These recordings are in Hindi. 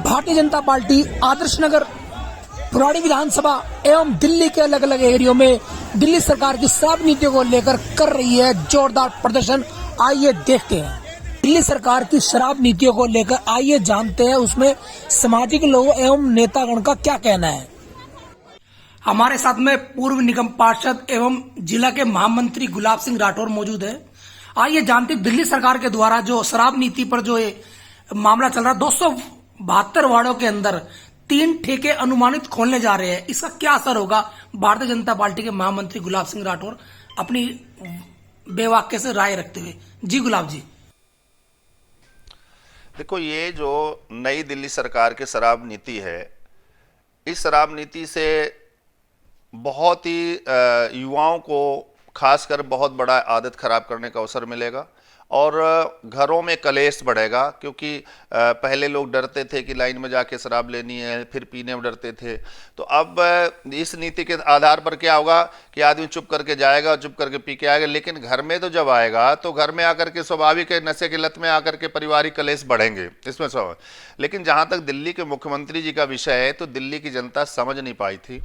भारतीय जनता पार्टी आदर्श नगर पुरानी विधानसभा एवं दिल्ली के अलग अलग एरियो में दिल्ली सरकार की शराब नीतियों को लेकर कर रही है जोरदार प्रदर्शन। आइए देखते हैं दिल्ली सरकार की शराब नीतियों को लेकर, आइए जानते हैं उसमें सामाजिक लोगों एवं नेतागण का क्या कहना है। हमारे साथ में पूर्व निगम पार्षद एवं जिला के महामंत्री गुलाब सिंह राठौर मौजूद है। आइए जानते हैं दिल्ली सरकार के द्वारा जो शराब नीति पर जो ये मामला चल रहा है, 272 वार्डों के अंदर 3 ठेके अनुमानित खोलने जा रहे हैं, इसका क्या असर होगा। भारतीय जनता पार्टी के महामंत्री गुलाब सिंह राठौर अपनी बेवाक्य से राय रखते हुए। जी गुलाब जी। देखो, ये जो नई दिल्ली सरकार की शराब नीति है, इस शराब नीति से बहुत ही युवाओं को खासकर बहुत बड़ा आदत खराब करने का अवसर मिलेगा और घरों में कलेश बढ़ेगा। क्योंकि पहले लोग डरते थे कि लाइन में जाके शराब लेनी है, फिर पीने में डरते थे। तो अब इस नीति के आधार पर क्या होगा कि आदमी चुप करके जाएगा, चुप करके पी के आएगा, लेकिन घर में तो जब आएगा तो घर में आकर के स्वाभाविक है नशे की लत में आकर के पारिवारिक कलेश बढ़ेंगे, इसमें स्वाभाविक। लेकिन जहाँ तक दिल्ली के मुख्यमंत्री जी का विषय है, तो दिल्ली की जनता समझ नहीं पाई थी।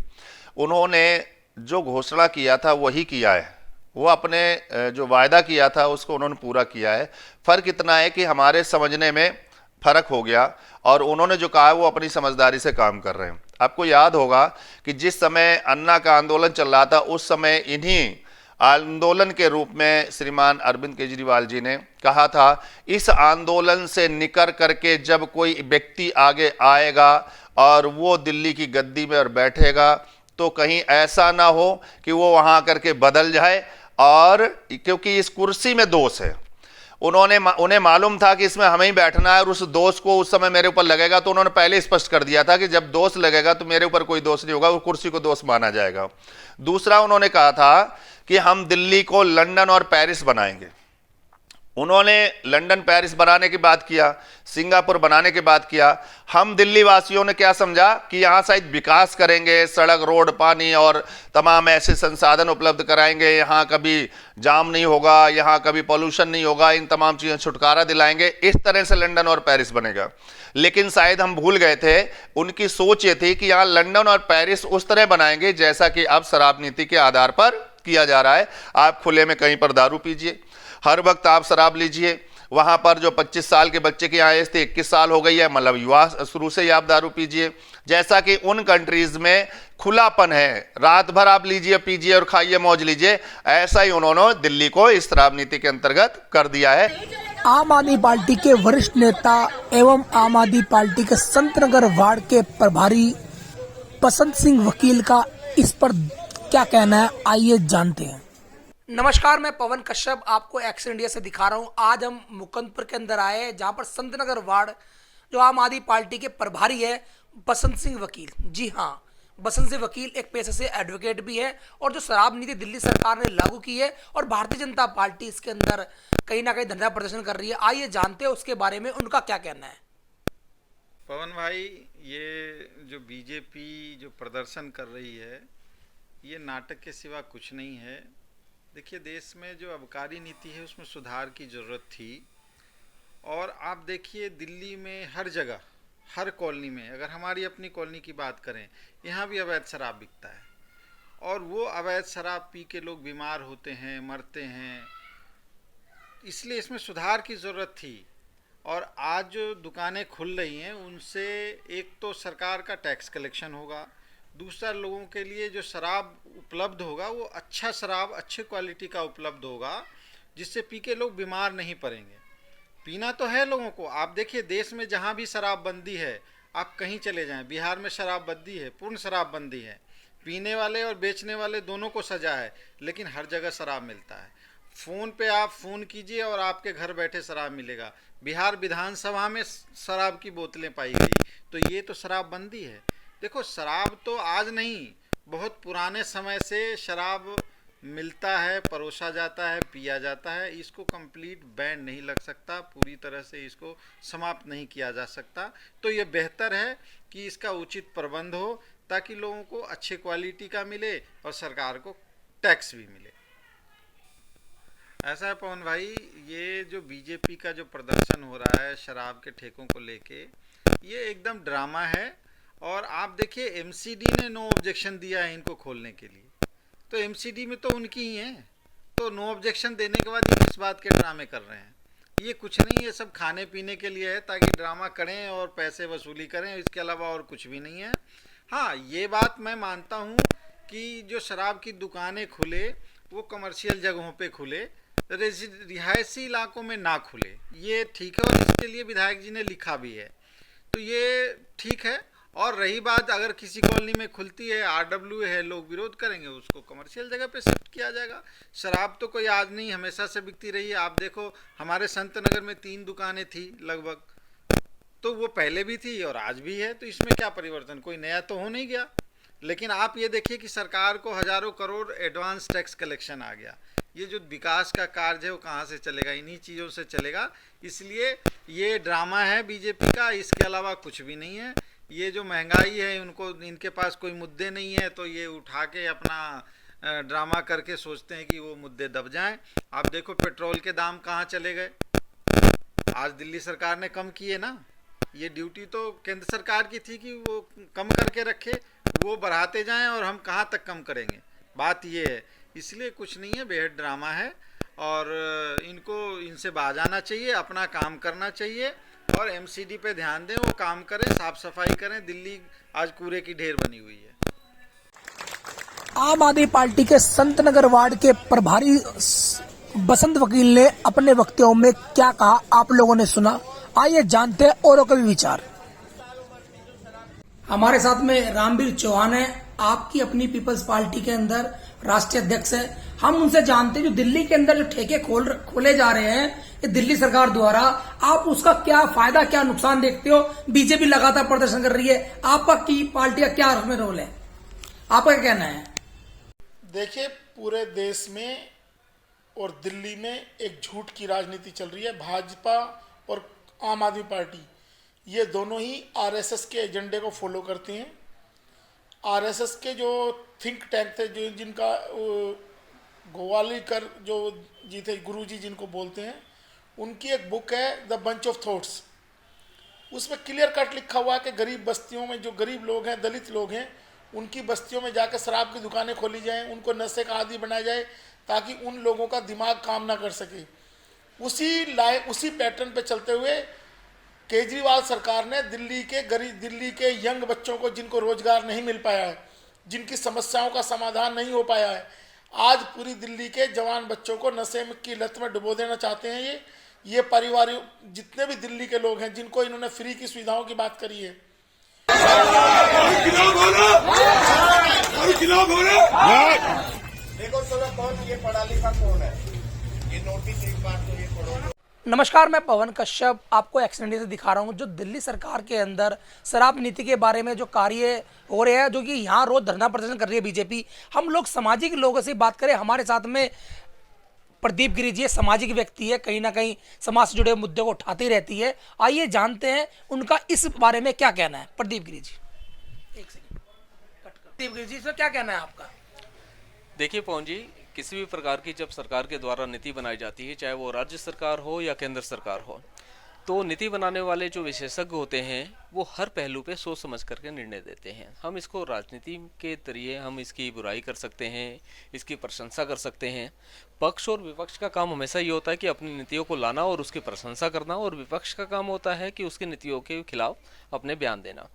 उन्होंने जो घोषणा किया था वही किया है, वो अपने जो वायदा किया था उसको उन्होंने पूरा किया है। फर्क इतना है कि हमारे समझने में फर्क हो गया और उन्होंने जो कहा है वो अपनी समझदारी से काम कर रहे हैं। आपको याद होगा कि जिस समय अन्ना का आंदोलन चल रहा था, उस समय इन्हीं आंदोलन के रूप में श्रीमान अरविंद केजरीवाल जी ने कहा था, इस आंदोलन से निकल करके जब कोई व्यक्ति आगे आएगा और वो दिल्ली की गद्दी में और बैठेगा तो कहीं ऐसा ना हो कि वो वहां करके बदल जाए। और क्योंकि इस कुर्सी में दोष है, उन्हें मालूम था कि इसमें हमें ही बैठना है और उस दोष को उस समय मेरे ऊपर लगेगा, तो उन्होंने पहले स्पष्ट कर दिया था कि जब दोष लगेगा तो मेरे ऊपर कोई दोष नहीं होगा, वो कुर्सी को दोष माना जाएगा। दूसरा, उन्होंने कहा था कि हम दिल्ली को लंदन और पेरिस बनाएंगे। उन्होंने लंदन पेरिस बनाने की बात किया, सिंगापुर बनाने की बात किया। हम दिल्ली वासियों ने क्या समझा कि यहाँ शायद विकास करेंगे, सड़क, रोड, पानी और तमाम ऐसे संसाधन उपलब्ध कराएंगे, यहाँ कभी जाम नहीं होगा, यहाँ कभी पॉल्यूशन नहीं होगा, इन तमाम चीज़ें छुटकारा दिलाएंगे। इस तरह से लंदन और पेरिस बनेगा। लेकिन शायद हम भूल गए थे, उनकी सोच ये थी कि यहाँ लंदन और पेरिस उस तरह बनाएंगे जैसा कि अब शराब नीति के आधार पर किया जा रहा है। आप खुले में कहीं पर दारू पीजिए, हर वक्त आप शराब लीजिए। वहां पर जो 25 साल के बच्चे की एज थी 21 साल हो गई है, मतलब युवा शुरू से ही आप दारू पीजिए। जैसा कि उन कंट्रीज में खुलापन है, रात भर आप लीजिए, पीजिए और खाइए, मौज लीजिए, ऐसा ही उन्होंने दिल्ली को इस शराब नीति के अंतर्गत कर दिया है। आम आदमी पार्टी के वरिष्ठ नेता एवं आम आदमी पार्टी के संतनगर वार्ड के प्रभारी बसंत सिंह वकील का इस पर क्या कहना है, आइए जानते हैं। नमस्कार, मैं पवन कश्यप आपको एक्स इंडिया से दिखा रहा हूं। आज हम मुकुंदपुर के अंदर आए हैं, जहां पर संतनगर वार्ड जो आम आदमी पार्टी के प्रभारी है बसंत सिंह वकील। जी हाँ, बसंत सिंह वकील एक पेशे से एडवोकेट भी है और जो शराब नीति दिल्ली सरकार ने लागू की है और भारतीय जनता पार्टी इसके अंदर कहीं ना कहीं धरना प्रदर्शन कर रही है। आइए जानते हैं उसके बारे में उनका क्या कहना है। पवन भाई, ये जो बीजेपी जो प्रदर्शन कर रही है, ये नाटक के सिवा कुछ नहीं है। देखिए, देश में जो आबकारी नीति है उसमें सुधार की ज़रूरत थी। और आप देखिए, दिल्ली में हर जगह, हर कॉलोनी में, अगर हमारी अपनी कॉलोनी की बात करें, यहाँ भी अवैध शराब बिकता है और वो अवैध शराब पी के लोग बीमार होते हैं, मरते हैं। इसलिए इसमें सुधार की ज़रूरत थी। और आज जो दुकानें खुल रही हैं उनसे एक तो सरकार का टैक्स कलेक्शन होगा, दूसरा लोगों के लिए जो शराब उपलब्ध होगा वो अच्छा शराब, अच्छे क्वालिटी का उपलब्ध होगा, जिससे पी के लोग बीमार नहीं पड़ेंगे। पीना तो है लोगों को। आप देखिए, देश में जहाँ भी शराबबंदी है, आप कहीं चले जाएं, बिहार में शराबबंदी है, पूर्ण शराबबंदी है, पीने वाले और बेचने वाले दोनों को सजा है, लेकिन हर जगह शराब मिलता है। फ़ोन पे आप फ़ोन कीजिए और आपके घर बैठे शराब मिलेगा। बिहार विधानसभा में शराब की बोतलें पाई गई, तो ये तो शराबबंदी है। देखो, शराब तो आज नहीं, बहुत पुराने समय से शराब मिलता है, परोसा जाता है, पिया जाता है। इसको कंप्लीट बैन नहीं लग सकता, पूरी तरह से इसको समाप्त नहीं किया जा सकता। तो ये बेहतर है कि इसका उचित प्रबंध हो ताकि लोगों को अच्छे क्वालिटी का मिले और सरकार को टैक्स भी मिले। ऐसा है पवन भाई, ये जो बीजेपी का जो प्रदर्शन हो रहा है शराब के ठेकों को लेके, ये एकदम ड्रामा है। और आप देखिए एमसीडी ने नो ऑब्जेक्शन दिया है इनको खोलने के लिए, तो एमसीडी में तो उनकी ही है, तो नो ऑब्जेक्शन देने के बाद ये किस बात के ड्रामे कर रहे हैं? ये कुछ नहीं, ये सब खाने पीने के लिए है ताकि ड्रामा करें और पैसे वसूली करें, इसके अलावा और कुछ भी नहीं है। हाँ, ये बात मैं मानता हूँ कि जो शराब की दुकानें खुले वो कमर्शियल जगहों पे खुले, रिहायशी इलाकों में ना खुले, ये ठीक है और इसके लिए विधायक जी ने लिखा भी है, तो ये ठीक है। और रही बात अगर किसी कॉलोनी में खुलती है, आरडब्ल्यू है, लोग विरोध करेंगे, उसको कमर्शियल जगह पे शिफ्ट किया जाएगा। शराब तो कोई आज नहीं, हमेशा से बिकती रही है। आप देखो हमारे संत नगर में 3 दुकानें थी लगभग, तो वो पहले भी थी और आज भी है, तो इसमें क्या परिवर्तन, कोई नया तो हो नहीं गया। लेकिन आप ये देखिए कि सरकार को हजारों करोड़ एडवांस टैक्स कलेक्शन आ गया। ये जो विकास का कार्य है वो कहाँ से चलेगा? इन्हीं चीज़ों से चलेगा। इसलिए ये ड्रामा है बीजेपी का, इसके अलावा कुछ भी नहीं है। ये जो महंगाई है, उनको इनके पास कोई मुद्दे नहीं है, तो ये उठा के अपना ड्रामा करके सोचते हैं कि वो मुद्दे दब जाएं। आप देखो पेट्रोल के दाम कहाँ चले गए, आज दिल्ली सरकार ने कम किए ना। ये ड्यूटी तो केंद्र सरकार की थी कि वो कम करके रखे, वो बढ़ाते जाएं और हम कहाँ तक कम करेंगे, बात ये है। इसलिए कुछ नहीं है, बेहद ड्रामा है और इनको इनसे बाज आना चाहिए, अपना काम करना चाहिए और एमसीडी पे ध्यान दें, वो काम करें, साफ सफाई करें। दिल्ली आज कूड़े की ढेर बनी हुई है। आम आदमी पार्टी के संतनगर वार्ड के प्रभारी बसंत वकील ने अपने वक्तव्यों में क्या कहा, आप लोगों ने सुना। आइए जानते हैं औरों के भी विचार। हमारे साथ में रामवीर चौहान है, आपकी अपनी पीपल्स पार्टी के अंदर राष्ट्रीय अध्यक्ष है। हम उनसे जानते हैं जो दिल्ली के अंदर जो ठेके खोले जा रहे हैं ये दिल्ली सरकार द्वारा, आप उसका क्या फायदा क्या नुकसान देखते हो? बीजेपी लगातार प्रदर्शन कर रही है, आपका की पार्टी का क्या उसमें रोल है, आपका क्या कहना है? देखिए, पूरे देश में और दिल्ली में एक झूठ की राजनीति चल रही है। भाजपा और आम आदमी पार्टी ये दोनों ही आरएसएस के एजेंडे को फॉलो करती हैं। आरएसएस के जो थिंक टैंक थे, जो जिनका गोवालीकर जो जी थे, गुरुजी जिनको बोलते हैं, उनकी एक बुक है द बंच ऑफ थॉट्स। उसमें क्लियर कट लिखा हुआ है कि गरीब बस्तियों में जो गरीब लोग हैं, दलित लोग हैं, उनकी बस्तियों में जाकर शराब की दुकानें खोली जाएं, उनको नशे का आदी बनाया जाए ताकि उन लोगों का दिमाग काम ना कर सके। उसी पैटर्न पे चलते हुए केजरीवाल सरकार ने दिल्ली के यंग बच्चों को, जिनको रोजगार नहीं मिल पाया है, जिनकी समस्याओं का समाधान नहीं हो पाया है, आज पूरी दिल्ली के जवान बच्चों को नशे की लत में डुबो देना चाहते हैं। ये परिवार, जितने भी दिल्ली के लोग हैं जिनको इन्होंने फ्री की सुविधाओं की बात करी है, देखो चलो कौन ये पढ़ा लिखा कौन है, ये नोटिस एक बार तो ये पढ़ो। नमस्कार, मैं पवन कश्यप आपको एक्शन इंडिया से दिखा रहा हूं जो दिल्ली सरकार के अंदर शराब नीति के बारे में जो कार्य हो रहे हैं, जो कि यहाँ रोज धरना प्रदर्शन कर रही है बीजेपी। हम लोग सामाजिक लोगों से बात करें, हमारे साथ में प्रदीप गिरी जी सामाजिक व्यक्ति है, कहीं ना कहीं समाज से जुड़े हुए मुद्दे को उठाती रहती है। आइए जानते हैं उनका इस बारे में क्या कहना है। प्रदीप गिरी जी, एक सेकंड, प्रदीप गिरी जी से क्या कहना है आपका? देखिए पवन जी, किसी भी प्रकार की जब सरकार के द्वारा नीति बनाई जाती है, चाहे वो राज्य सरकार हो या केंद्र सरकार हो, तो नीति बनाने वाले जो विशेषज्ञ होते हैं वो हर पहलू पे सोच समझ करके निर्णय देते हैं। हम इसको राजनीति के जरिए हम इसकी बुराई कर सकते हैं, इसकी प्रशंसा कर सकते हैं। पक्ष और विपक्ष का काम हमेशा ये होता है कि अपनी नीतियों को लाना और उसकी प्रशंसा करना, और विपक्ष का काम होता है कि उसकी नीतियों के खिलाफ अपने बयान देना।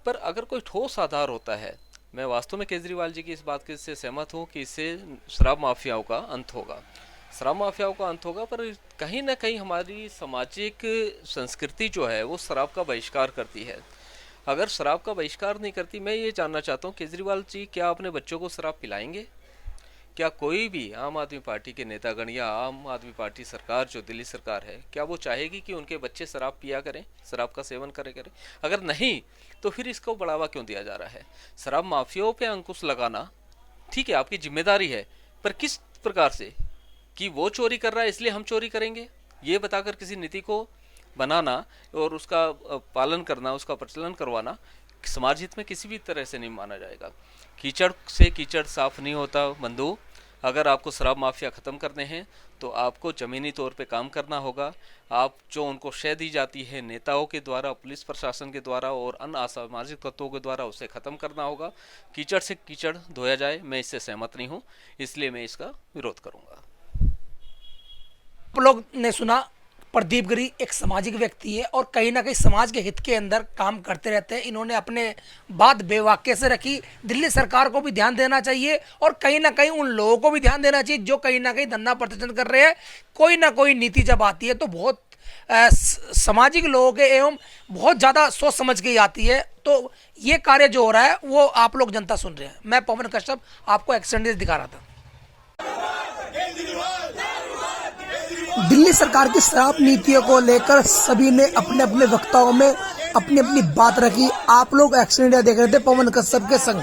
पर अगर कोई ठोस आधार होता है, मैं वास्तव में केजरीवाल जी की इस बात से सहमत हूँ कि इससे शराब माफियाओं का अंत होगा, शराब माफियाओं का अंत होगा। पर कहीं ना कहीं हमारी सामाजिक संस्कृति जो है वो शराब का बहिष्कार करती है। अगर शराब का बहिष्कार नहीं करती, मैं ये जानना चाहता हूँ केजरीवाल जी, क्या अपने बच्चों को शराब पिलाएंगे? क्या कोई भी आम आदमी पार्टी के नेतागण या आम आदमी पार्टी सरकार जो दिल्ली सरकार है, क्या वो चाहेगी कि उनके बच्चे शराब पिया करें, शराब का सेवन करें? अगर नहीं, तो फिर इसको बढ़ावा क्यों दिया जा रहा है? शराब माफियाओं पे अंकुश लगाना ठीक है, आपकी जिम्मेदारी है, पर किस प्रकार से? कि वो चोरी कर रहा है इसलिए हम चोरी करेंगे, ये बताकर किसी नीति को बनाना और उसका पालन करना, उसका प्रचलन करवाना समाज हित में किसी भी तरह से नहीं माना जाएगा। कीचड़ से कीचड़ साफ नहीं होता बंधु, अगर आपको शराब माफिया ख़त्म करने हैं तो आपको ज़मीनी तौर पे काम करना होगा। आप जो उनको शय दी जाती है नेताओं के द्वारा, पुलिस प्रशासन के द्वारा और अन्य असामाजिक तत्वों के द्वारा, उसे ख़त्म करना होगा। कीचड़ से कीचड़ धोया जाए, मैं इससे सहमत नहीं हूँ, इसलिए मैं इसका विरोध करूँगा। आप लोग ने सुना, प्रदीप गिरी एक सामाजिक व्यक्ति है और कहीं ना कहीं समाज के हित के अंदर काम करते रहते हैं। इन्होंने अपने बात बेवाक्य से रखी। दिल्ली सरकार को भी ध्यान देना चाहिए और कहीं ना कहीं उन लोगों को भी ध्यान देना चाहिए जो कहीं ना कहीं धरना प्रदर्शन कर रहे हैं। कोई ना कोई नीति जब आती है तो बहुत सामाजिक लोगों के एवं बहुत ज़्यादा सोच समझ के आती है। तो ये कार्य जो हो रहा है वो आप लोग जनता सुन रहे हैं। मैं पवन कश्यप आपको एक्सटेंडेड दिखा रहा था। दिल्ली सरकार की शराब नीतियों को लेकर सभी ने अपने अपने वक्ताओं में अपनी अपनी बात रखी। आप लोग एक्शन इंडिया देख रहे थे पवन कश्यप के संग।